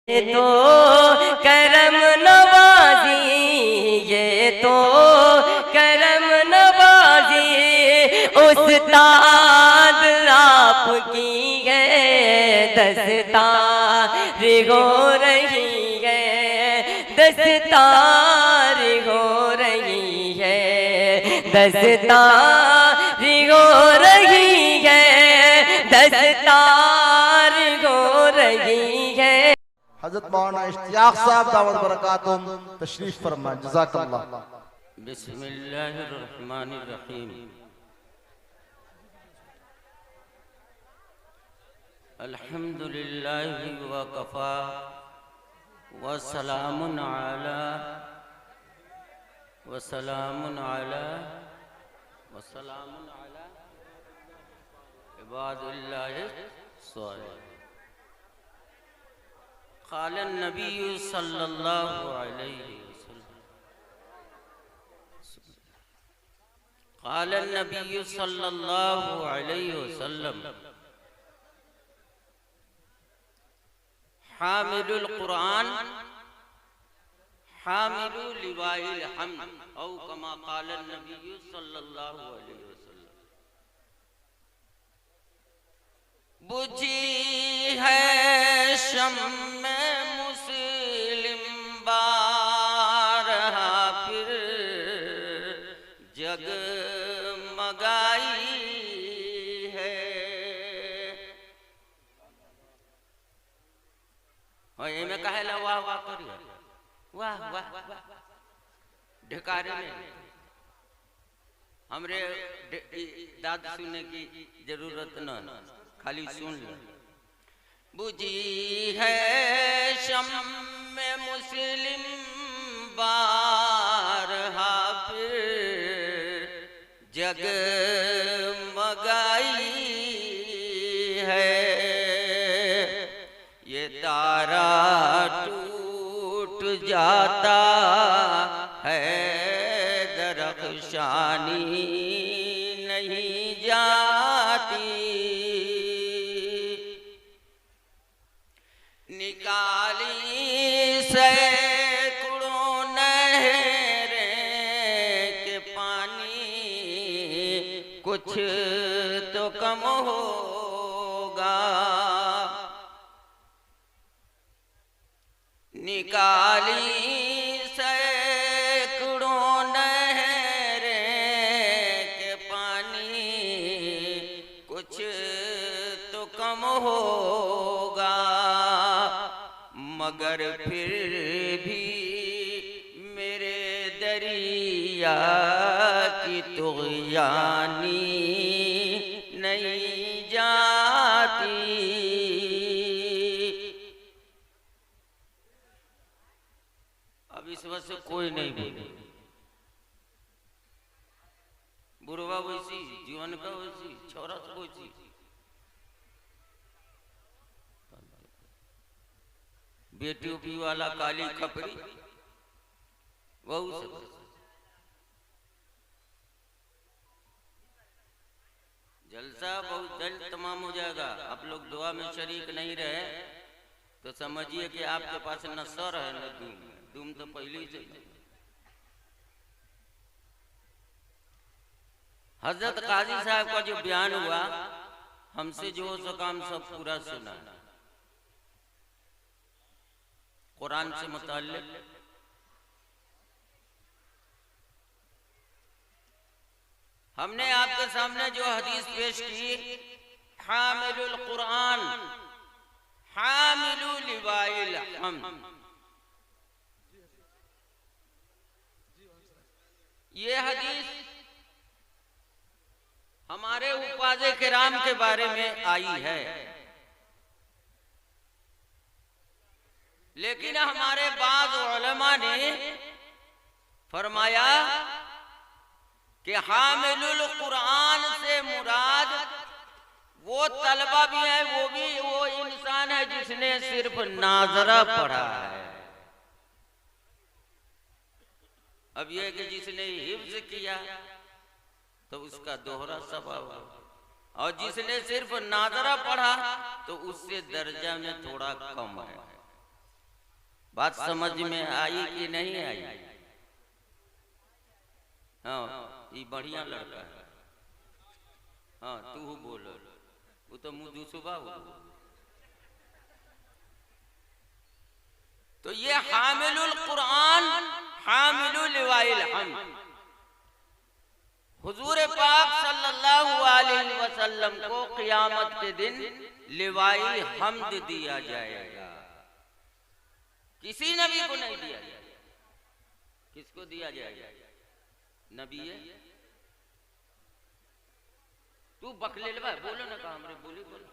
तो करम नवाजी, ये तो करम नवाजी उस्ताद आपकी है, दस्तार हो रही है, दस्तार हो रही है, दस्तार हो रही है, दस्तार हो रही है। हजरत मौलाना इश्तियाक साहब दावत बरकातुम तशरीफ फरमा, जज़ाकल्लाह। बिस्मिल्लाहिर्रहमानिर्रहीम। अल्हम्दुलिल्लाहि व कफ़ा व सलामुन अला इबादिल्लाहि स्वालिहीन। क़ाल नबी सल्लल्लाहु अलैहि वसल्लम, क़ाल नबी सल्लल्लाहु अलैहि वसल्लम, हामिलुल कुरान हामिलु लिवाइल हम्द, औ कमा क़ाल नबी सल्लल्लाहु अलैहि वसल्लम। बुझी है शम्मे मुस्लिम बारहा फिर जगमगाई है। और ये में कहे ला वाह वाह करिए, वाह वाह ढकारे में हमरे दाद सुनने की जरूरत न, खाली सुन लो। बुझी है शम्मे मुस्लिम बारहा फिर जगमगाई है। ये तारा टूट जाता है, दरख्शानी नहीं जाती। निकाली सैकड़ों नहरें के पानी, कुछ तो कम होगा। निकाली सैकड़ों नहरें के पानी, कुछ तो कम होगा। मगर फिर भी मेरे दरिया की तुग़यानी नहीं जाती। अब इस वक्त से कोई नहीं बोले, बुढ़वा वैसी, जीवन का वैसी, छोरा वैसी। बेटी उपी वाला काली खपरी वहू सब। जलसा बहुत जल्द तमाम हो जाएगा। आप लोग दुआ में शरीक नहीं रहे तो समझिए कि आपके पास न सर है न दूम। दूम तो पहले से। हजरत काजी साहब का जो बयान हुआ, हमसे जो हो सका हम सब पूरा सुना। कुरान से मुताल्लिक हमने आपके सामने जो हदीस पेश की, हामिलुल कुरान हामिलु लिवाइल हम्द, ये हदीस हमारे उपाज़े किराम के बारे में आई है। लेकिन हमारे बाज़ उलमा ने फरमाया कि हामिलुल कुरान से मुराद वो तलबा भी है, वो इंसान है जिसने सिर्फ नाज़रा पढ़ा है। अब यह कि जिसने हिफ्ज़ किया तो उसका दोहरा सवाब, और जिसने सिर्फ नाज़रा पढ़ा तो उससे दर्जा में थोड़ा कम है। बात समझ में आई कि नहीं आई? हाँ, ये बढ़िया लड़का है। हाँ, तू बोल, वो तो मुझे सुबह। तो ये हामिलुल कुरान हामिलुल लिवाइल हम्द, हुजूर पाक सल्लल्लाहु अलैहि वसल्लम को क़यामत के दिन लिवाई हम्द दिया जाएगा। किसी नबी को नहीं दिया जाएगा। किसको दिया जाएगा? नबी है। तू बकलेलवा बोलो ना, काम रे बोली बोलो।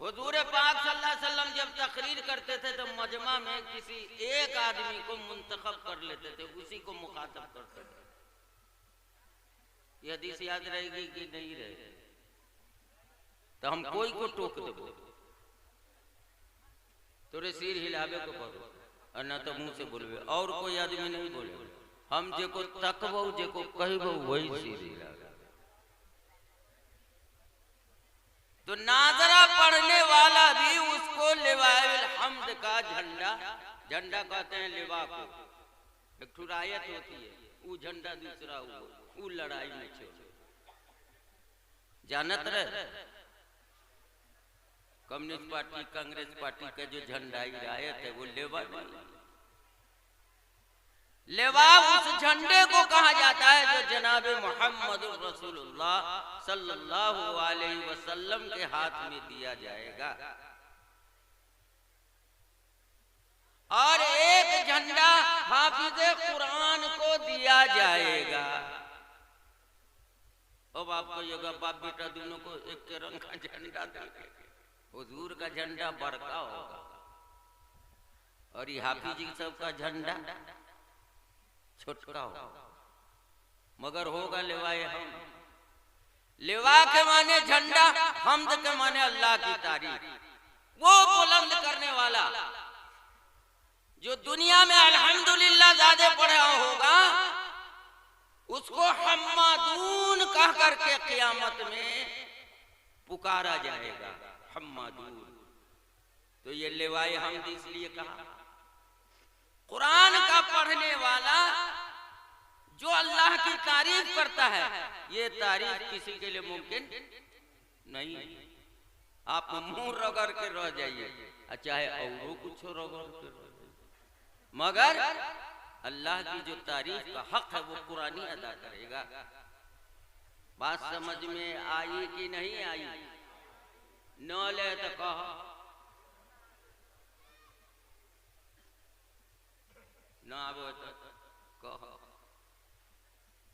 हुजूर पाक सल्लल्लाहु अलैहि वसल्लम जब तकरीर करते थे तो मजमा में किसी एक आदमी को मुंतखब कर लेते थे, उसी को मुखातब करते थे। ये हदीस याद रहेगी कि नहीं रहेगी? तो हम कोई को टोक देबो, तोरे सिर हिलावे को पड़ो, और ना तो मुंह से बोलबे, और कोई आदमी नहीं बोले। हम जेको तकबो जेको कहबो वही सिर हिलावे। तो नाजरा पढ़ने वाला भी उसको लिवाइल हम्द का झंडा, झंडा कहते हैं लिवा को, एक ठुरायत होती है, वो झंडा दूसरा वो लड़ाई में छोड़ जानत रहे। कम्युनिस्ट पार्टी कांग्रेस पार्टी का जो झंडा रायत है वो लेवा नहीं। लेवा उस झंडे को कहा जाता है जो जनाब मोहम्मद रसूलुल्लाह सल्लल्लाहु अलैहि वसल्लम के हाथ में दिया जाएगा। और एक झंडा हाफिज कुरान को दिया जाएगा। अब आपको योगा बाप बेटा दोनों को एक के रंग का झंडा देंगे। हुजूर का झंडा बड़का होगा और ये हाफिज जी सब का झंडा छोटका होगा, मगर होगा लिवाए हम। लिवा के माने झंडा, हम्द के माने अल्लाह की तारीफ। वो बुलंद करने वाला जो दुनिया में अल्हम्दुलिल्लाह ज्यादा पढ़ा होगा, उसको हम्मादून कह करके क़यामत में पुकारा जाएगा। हम्मादून। तो ये लिवाए हम्द इसलिए कहा, कुरान का पढ़ने वाला जो अल्लाह की तारीफ करता है, ये तारीफ किसी के लिए मुमकिन नहीं। आप मुंह रगड़ के रह जाइए, चाहे और कुछ रगड़ के रह जाइए, मगर अल्लाह की जो तारीफ का हक है वो कुरानी अदा करेगा। बात समझ में आई कि नहीं आई? न ले तो कहो, न आवे तो कहो।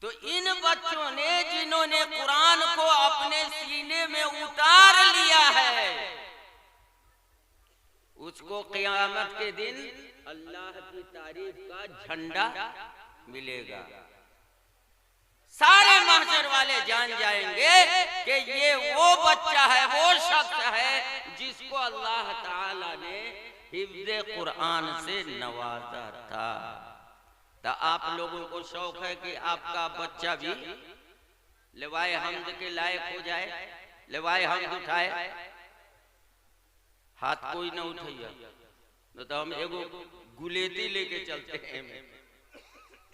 तो इन बच्चों ने जिन्होंने कुरान को अपने सीने में उतार लिया है, उसको क़यामत के दिन अल्लाह की तारीफ का झंडा मिलेगा। सारे महशर वाले जान जाएंगे कि ये वो बच्चा है, वो शख्स है जिसको अल्लाह ताला ने हिफ्ज़े कुरान से नवाजा था। तो आप लोगों को शौक है कि आपका बच्चा भी लिवाए हम्द के लायक हो जाए, लिवाए हम्द उठाए। हाथ कोई ना उठाइए, तो हम एगो गुलेती लेके चलते हैं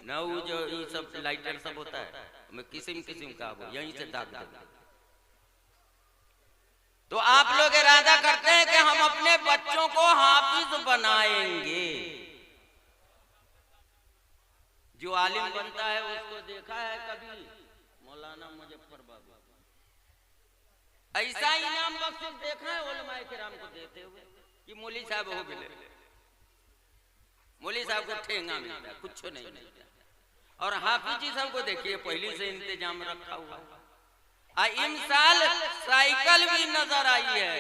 ना, वो जो ये सब लाइटर सब होता है, मैं किस्म किस्म का वो यहीं से दाग देता। तो आप लोग इरादा करते हैं कि हम अपने बच्चों को हाफिज बनाएंगे। जो आलिम बनता है उसको देखा है कभी? मौलाना मुजफ्फर बाबू ऐसा इनाम बख्श देखा है उलमाए किराम को देते हुए कि मौली साहब हो गए, मौली साहब को ठेंगा मिलता है, कुछ नहीं मिलता। और हाफिज जी साहब को देखिए पहले से इंतजाम रखा हुआ है। इन साल साइकिल भी नजर आई है।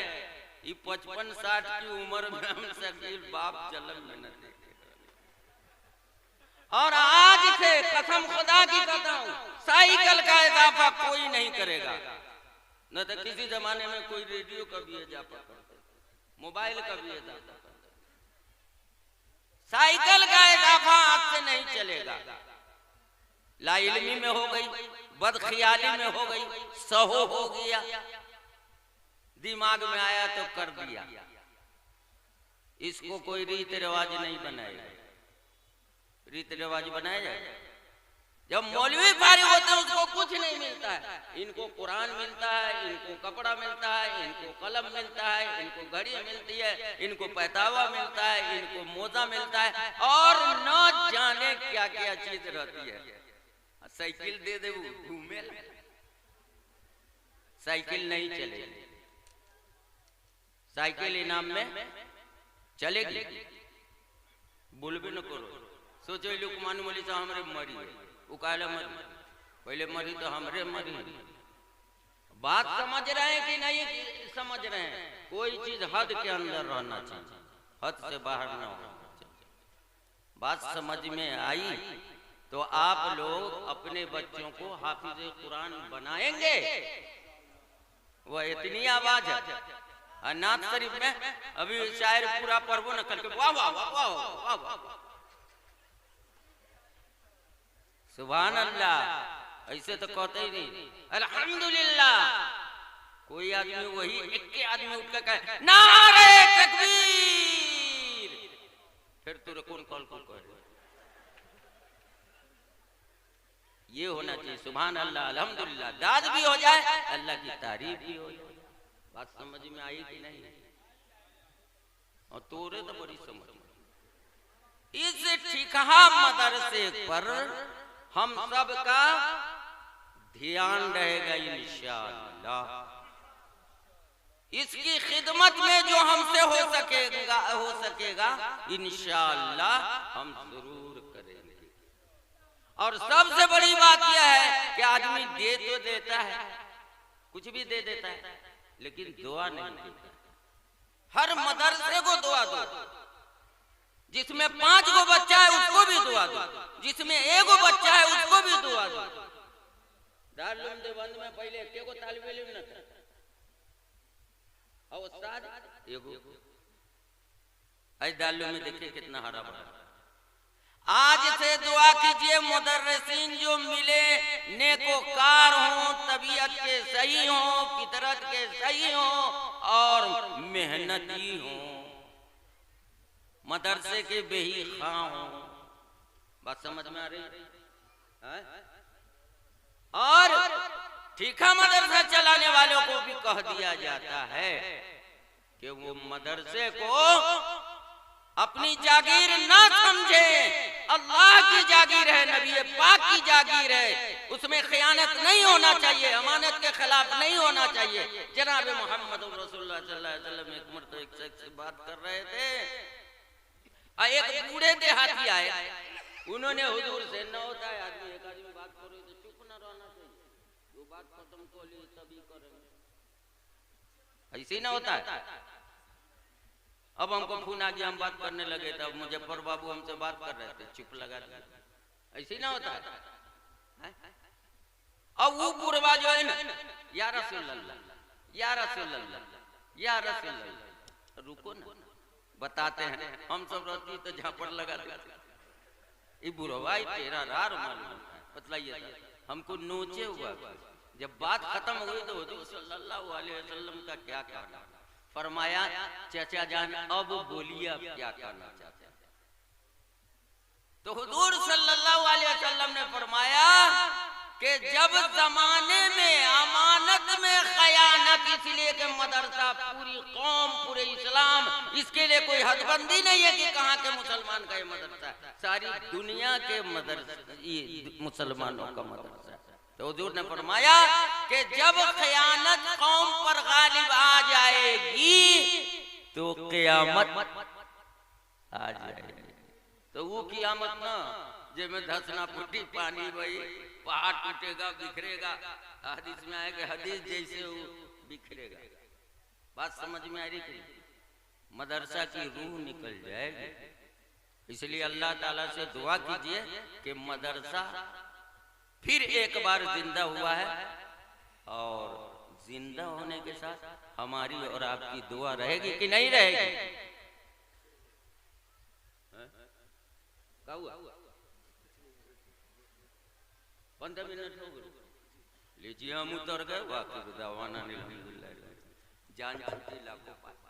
ये 55-60 की उम्र में हम सगीर बाप जलम में न देखे। और आज से कसम खुदा की कहता हूं, साइकिल का इजाफा कोई नहीं करेगा। न तो किसी जमाने में कोई रेडियो का भी इजाफा करता, मोबाइल का भी इजाफा करता, साइकिल का इजाफा आज से नहीं चलेगा। लाइल्मी में हो गई, बदख्याली में हो गई, सहो हो गया, दिमाग में आया तो कर दिया। इसको कोई रीत रिवाज नहीं बनाएगा। रीत रिवाज बनाया जाए। जब मौलवी फारिग होते हैं उसको कुछ नहीं मिलता है। इनको कुरान मिलता है, इनको कपड़ा मिलता है, इनको कलम मिलता है, इनको घड़ी मिलती है, इनको पहतावा मिलता है, इनको मोजा मिलता है और न जाने क्या क्या चीज रहती है। साइकिल दे दे घूमे, साइकिल नहीं चलेगी। साइकिल इनाम में चलेगी, बोलबे न करो। सोचो लुकमान मोली तो हमरे मरी है, उकाला मरी, पहले मरी तो हमरे मरी। बात समझ रहे हैं कि नहीं समझ रहे हैं? कोई चीज हद के अंदर रहना चाहिए, हद से बाहर न होना चाहिए। बात समझ में आई तो आप लोग अपने बच्चों को हाफिज कुरान बनाएंगे। वह इतनी आवाज है नात शरीफ में, अभी शायर पूरा पढ़बो न करके वाह वाह वाह वाह वाह वाह सुभान अल्लाह, ऐसे तो कहते ही नहीं अल्हम्दुलिल्लाह। कोई आदमी वही एक के आदमी उठ कर कहे नारे तकबीर, फिर तू कौन कॉल को कहे? ये होना चाहिए सुभान अल्लाह अल्हम्दुलिल्लाह, दाद भी हो जाए, अल्लाह की तारीफ भी हो जाए। बात समझ में आई कि नहीं? और तोरे तो बड़ी समझ। इस ठिकहा मदरसे पर हम सब का ध्यान रहेगा इंशाअल्लाह। इसकी खिदमत में जो हमसे हो सकेगा इंशाअल्लाह हम जरूर करेंगे। और सबसे बड़ी बात यह है कि आदमी दे तो देता है, कुछ भी दे देता है, लेकिन दुआ नहीं देता। हर मदरसे को दुआ दो। जिसमें 5 गो बच्चा है उसको भी दुआ दो, जिसमें 1 गो बच्चा है उसको भी दुआ दो। दारुल देवबंद में पहले 1 गो तालिब इल्म न था, और उस्ताद एगो। आज दारुल में देखिए कितना हरा भरा। आज से दुआ कीजिए मुदर्रिसीन जो मिले नेकोकार हों, तबीयत के सही हों, फितरत के सही हों और मेहनती हों, मदरसे के बेही खां हों। बात समझ में आ रही है? और ठीका मदरसा चलाने वालों को भी कह दिया जाता है कि वो मदरसे को अपनी जागीर ना समझे। अल्लाह की जागीर है, नबी पाक की जागीर है, उसमें खयानत नहीं होना चाहिए, अमानत के खिलाफ नहीं होना चाहिए। जनाब मोहम्मद रसूलुल्लाह सल्लल्लाहु अलैहि वसल्लम एक मर्तबा एक शख्स से बात कर रहे थे। एक बूढ़े देहाती आए, उन्होंने हुजूर से न होता है आदमी एक आदमी बात करे तो चुप न रहना चाहिए, वो बात खत्म कर ली तभी करेंगे, ऐसे ना होता है। अब हमको फोन आ गया, हम बात करने लगे, तब मुजफ्फर बाबू हमसे बात कर रहे थे, चुप लगा दिया, ऐसे ना होता है। अब वो बुढ़वा जो है ना, या रसूल अल्लाह, या रसूल अल्लाह, या रसूल अल्लाह, रुको ना, बताते हैं। हम सब रहती तो झापड़ लगा देते। ये बुढ़वा तेरा रार मालूम बतलाइए, हमको नोचे हुआ। जब बात खत्म हुई तो हुजूर सल्लल्लाहु अलैहि वसल्लम का क्या कहना? फरमाया चाचा जान अब बोलिए आप क्या कहना चाहते हैं? तो हुजूर सल्लल्लाहु अलैहि वसल्लम ने फरमाया कि जब जमाने में अमानत में खयानत, इसलिए कि मदरसा पूरी कौम पूरे इस्लाम, इसके लिए कोई हदबंदी नहीं है कि कहाँ के मुसलमान का ये मदरसा है, सारी दुनिया के मदरसा ये मुसलमानों का मदरसा है। तो हुजूर ने फरमाया कि जब खयानत कौम पर गालिब आ जाएगी तो क़यामत आ जाएगी। तो वो क़यामत ना जिसमें धसना फूटी पानी वही पहाड़ टूटेगा बिखरेगा, हदीस में आएगा, हदीस जैसे वो बिखरेगा। बात समझ में आ रही थी? मदरसा की रूह निकल जाएगी। इसलिए अल्लाह ताला से दुआ कीजिए कि मदरसा फिर एक बार जिंदा हुआ है, और जिंदा होने के साथ हमारी और आपकी दुआ रहेगी कि नहीं रहेगी? क्या हुआ? 15 मिनट हो गए, लीजिए हम उतर गए। वाक़ई दावाना अल्हम्दुलिल्लाह, जान छूटी लाखों पाए।